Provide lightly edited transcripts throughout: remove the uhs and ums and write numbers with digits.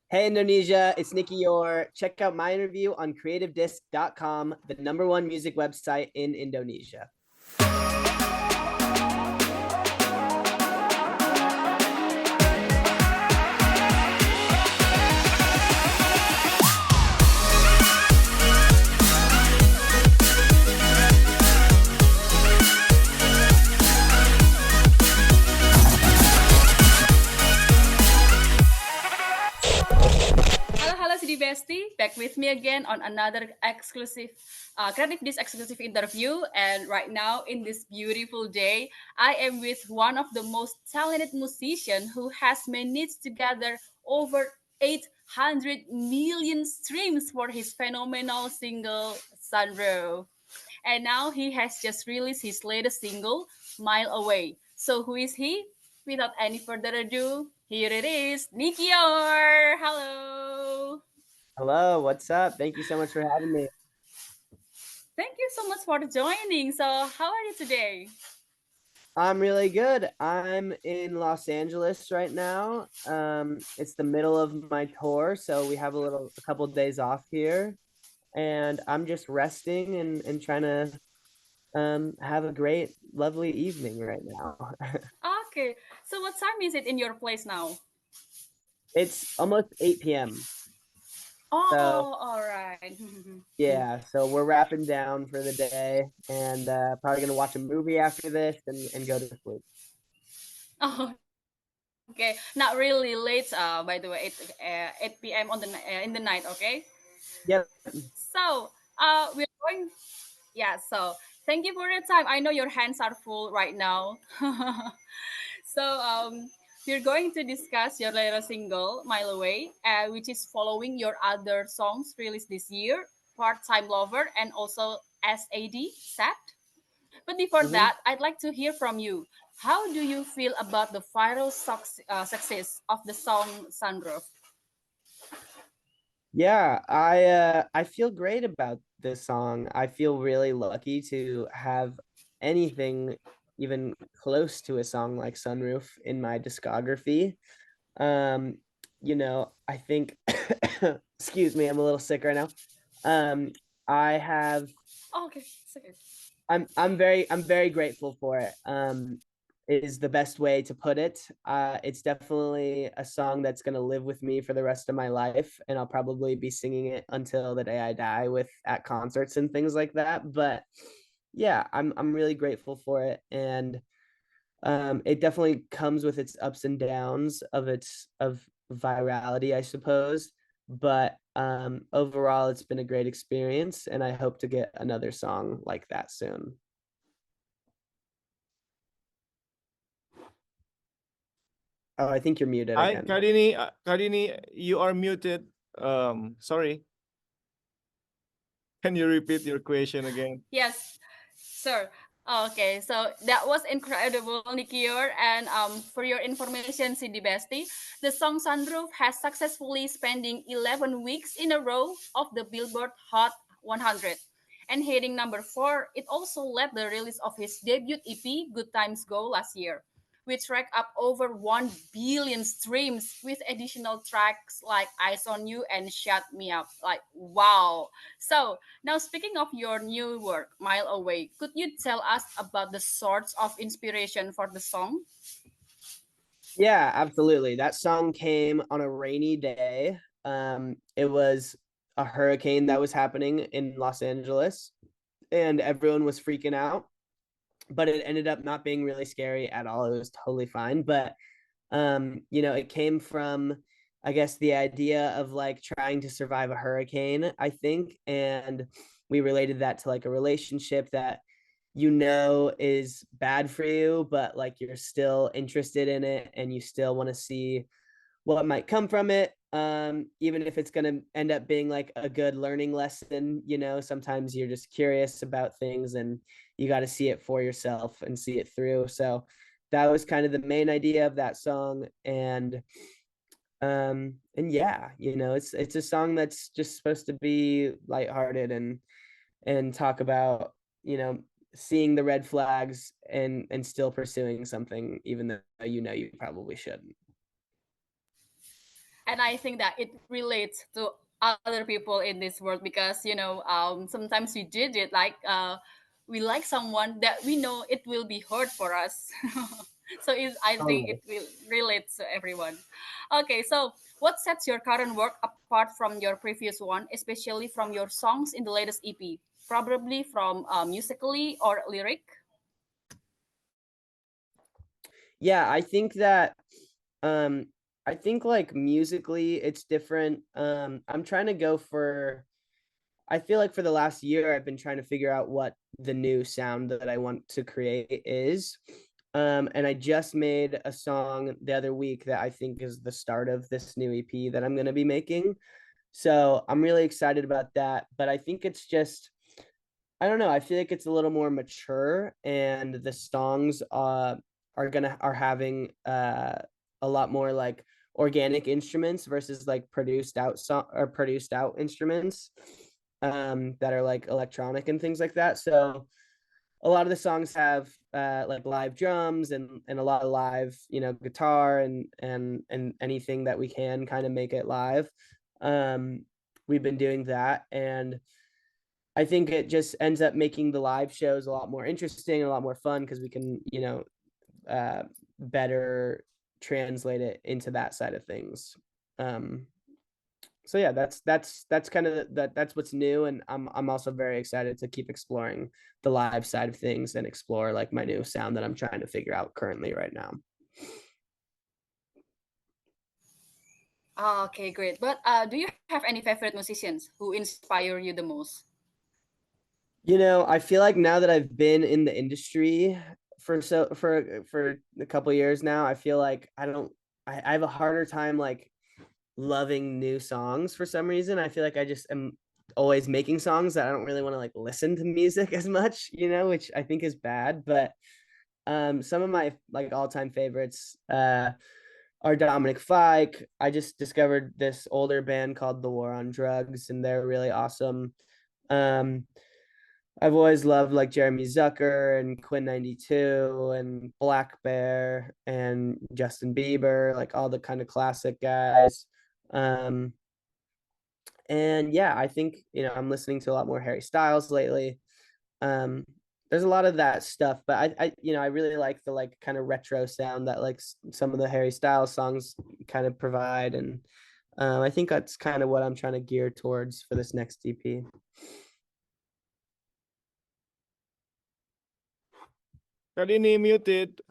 Hey Indonesia, it's Nicky Youre. Check out my interview on CreativeDisc.com, the #1 music website in Indonesia. Halo, Sidi Besti, back with me again on another exclusive Creative Disc exclusive interview. And right now, in this beautiful day, I am with one of the most talented musician who has managed to gather over 800 million streams for his phenomenal single Sunroof. And now he has just released his latest single, Mile Away. So who is he? Without any further ado, here it is, Nicky Youre. Hello. Hello, what's up? Thank you so much for having me. Thank you so much for joining. So, how are you today? I'm really good. I'm in Los Angeles right now. It's the middle of my tour, so we have a couple of days off here, and I'm just resting and trying to have a great, lovely evening right now. Okay. So, what time is it in your place now? It's almost 8 p.m. So Oh, all right. yeah, so we're wrapping down for the day and probably gonna watch a movie after this and go to sleep. Oh, okay. Not really late. By the way, 8 p.m. on in the night. Okay. Yep. So, we're going. Yeah. So, thank you for your time. I know your hands are full right now. So, we're going to discuss your latest single, Mile Away, which is following your other songs released this year, Part Time Lover and also SAD, Sad. But before Mhm. that, I'd like to hear from you. How do you feel about the viral success of the song Sunroof? Yeah, I feel great about this song. I feel really lucky to have anything even close to a song like Sunroof in my discography. Um, I think excuse me, I'm a little sick right now. Um, I have Oh, okay, it's okay. I'm very grateful for it. Is the best way to put it. It's definitely a song that's gonna live with me for the rest of my life, and I'll probably be singing it until the day I die with at concerts and things like that. But yeah, I'm really grateful for it, and it definitely comes with its ups and downs of virality, I suppose. But overall, it's been a great experience, and I hope to get another song like that soon. Oh, I think you're muted Hi, again. Karini, you are muted. Sorry. Can you repeat your question again? Yes, sir. Okay, so that was incredible, Nikior. And for your information, CD Bestie, the song Sunroof has successfully spending 11 weeks in a row of the Billboard Hot 100 and hitting number 4. It also led the release of his debut EP, Good Times Go, last year, which racked up over 1 billion streams with additional tracks like Eyes on You and Shut Me Up. Like, wow. So, now, speaking of your new work, Mile Away, could you tell us about the sorts of inspiration for the song? Yeah, absolutely. That song came on a rainy day. It was a hurricane that was happening in Los Angeles, and everyone was freaking out. But it ended up not being really scary at all. It was totally fine. But it came from, I guess, the idea of like trying to survive a hurricane, I think. And we related that to like a relationship that is bad for you, but like you're still interested in it and you still want to see what might come from it. Even if it's going to end up being like a good learning lesson, sometimes you're just curious about things and you got to see it for yourself and see it through. So that was kind of the main idea of that song. And yeah, it's a song that's just supposed to be lighthearted and talk about, seeing the red flags and still pursuing something even though you probably shouldn't. and I think that it relates to other people in this world because sometimes we did it like we like someone that we know it will be hard for us. So I think Totally. it will relate to everyone. Okay, so what sets your current work apart from your previous one, especially from your songs in the latest EP? Probably from musically or lyric. Yeah, I think that um I think like musically it's different. I'm trying to go for I feel like for the last year I've been trying to figure out what the new sound that I want to create is. And I just made a song the other week that I think is the start of this new EP that I'm going to be making. So I'm really excited about that. But I think it's just, I don't know. I feel like it's a little more mature, and the songs are having a lot more like organic instruments versus like produced out instruments that are like electronic and things like that. So a lot of the songs have like live drums and a lot of live, guitar and anything that we can kind of make it live. Um, we've been doing that, and I think it just ends up making the live shows a lot more interesting and a lot more fun because we can, uh, better translate it into that side of things. Um, so yeah, that's kind of that's what's new, and I'm also very excited to keep exploring the live side of things and explore like my new sound that I'm trying to figure out currently right now. Okay, great. But do you have any favorite musicians who inspire you the most? I feel like now that I've been in the industry for a couple years now, I feel like I have a harder time like loving new songs for some reason. I feel like I just am always making songs that I don't really want to like listen to music as much, which I think is bad. But some of my like all-time favorites are Dominic Fike. I just discovered this older band called The War on Drugs, and they're really awesome. Um, I've always loved like Jeremy Zucker and Quinn 92 and Black Bear and Justin Bieber, like all the kind of classic guys. Um, and yeah, I think, I'm listening to a lot more Harry Styles lately. Um, there's a lot of that stuff, but I really like the like kind of retro sound that like some of the Harry Styles songs kind of provide. And I think that's kind of what I'm trying to gear towards for this next EP. Kali ini muted.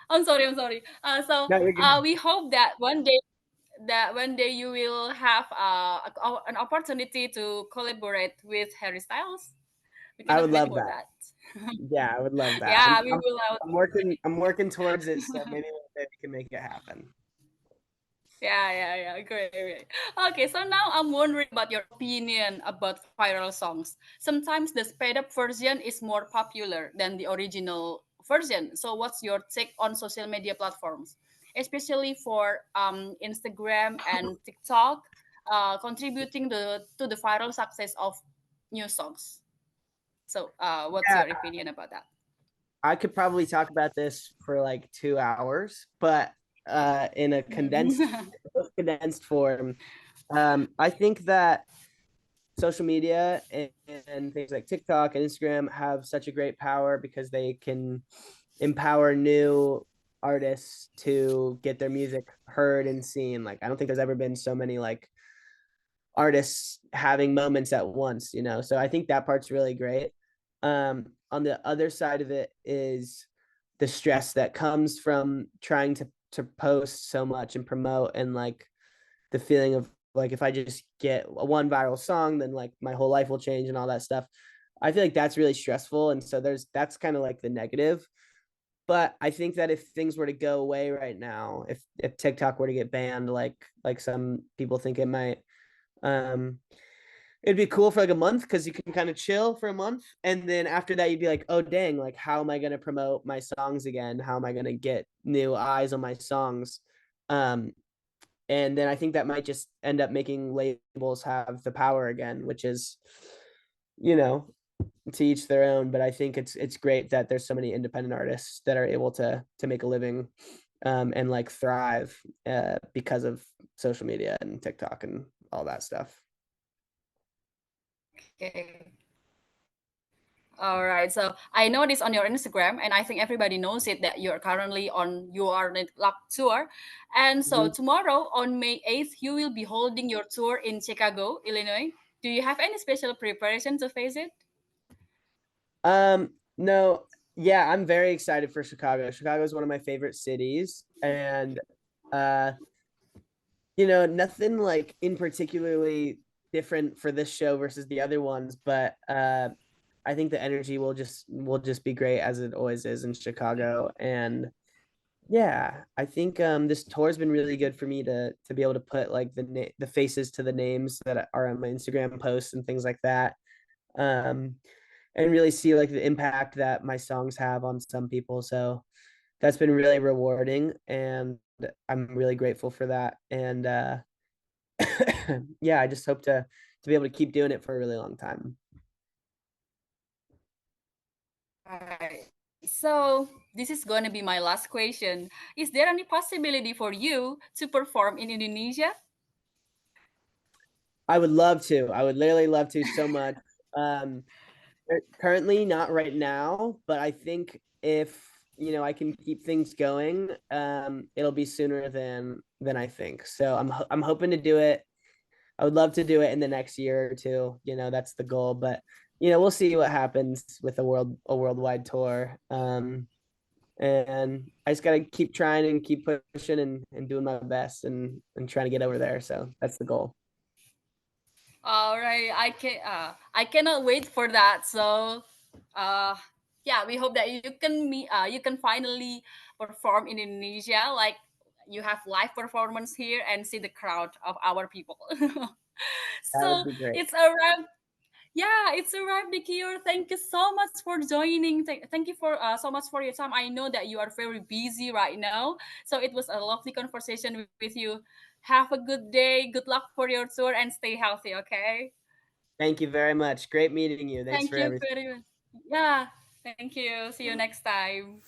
I'm sorry, I'm sorry. So No, you're good. we hope that one day you will have an opportunity to collaborate with Harry Styles. We I cannot would wait love for that. that. Yeah, I would love that. Yeah, we will. I'm working towards it, so maybe one day we can make it happen. Yeah. Great, great. Okay, so now I'm wondering about your opinion about viral songs. Sometimes the sped up version is more popular than the original version. So, what's your take on social media platforms, especially for Instagram and TikTok, contributing to the viral success of new songs? So, what's Yeah, your opinion about that? I could probably talk about this for like 2 hours, but in a condensed form, I think that social media and things like TikTok and Instagram have such a great power because they can empower new artists to get their music heard and seen. Like I don't think there's ever been so many like artists having moments at once, So I think that part's really great. On the other side of it is the stress that comes from trying to post so much and promote, and like the feeling of like if I just get one viral song, then like my whole life will change and all that stuff. I feel like that's really stressful, and so that's kind of like the negative. But I think that if things were to go away right now, if TikTok were to get banned, like some people think it might, um, it'd be cool for like a month because you can kind of chill for a month, and then after that you'd be like, oh dang, like how am I gonna promote my songs again? How am I gonna get new eyes on my songs? Um, and then I think that might just end up making labels have the power again, which is, you know, to each their own, but I think it's great that there's so many independent artists that are able to make a living and like thrive because of social media and TikTok and all that stuff. Okay. All right. So I know this on your Instagram, and I think everybody knows it that you're currently on your luck tour. And so Mhm. tomorrow on May 8th, you will be holding your tour in Chicago, Illinois. Do you have any special preparation to face it? No, yeah, I'm very excited for Chicago. Chicago is one of my favorite cities, and uh, nothing like in particularly different for this show versus the other ones, but I think the energy will just be great as it always is in Chicago. And yeah, I think this tour's been really good for me to be able to put like the faces to the names that are on my Instagram posts and things like that. Um, and really see like the impact that my songs have on some people. So that's been really rewarding, and I'm really grateful for that. And yeah, I just hope to be able to keep doing it for a really long time. Right. So this is going to be my last question. Is there any possibility for you to perform in Indonesia? I would love to. I would literally love to so much. Um, Currently not right now, but I think if I can keep things going, it'll be sooner than I think. So I'm hoping to do it. I would love to do it in the next year or two. That's the goal. But we'll see what happens with a worldwide tour. And I just gotta keep trying and keep pushing and doing my best and trying to get over there. So that's the goal. All right, I cannot wait for that. So, uh, yeah, we hope that you can finally perform in Indonesia, like you have live performance here and see the crowd of our people. That would So be great. it's a wrap. Yeah, it's a wrap, Nicky Youre. Thank you so much for joining. Thank you for so much for your time. I know that you are very busy right now, so it was a lovely conversation with you. Have a good day. Good luck for your tour and stay healthy. Okay. Thank you very much. Great meeting you. Thanks Thank for you everything. very much. Yeah. Thank you. See you next time.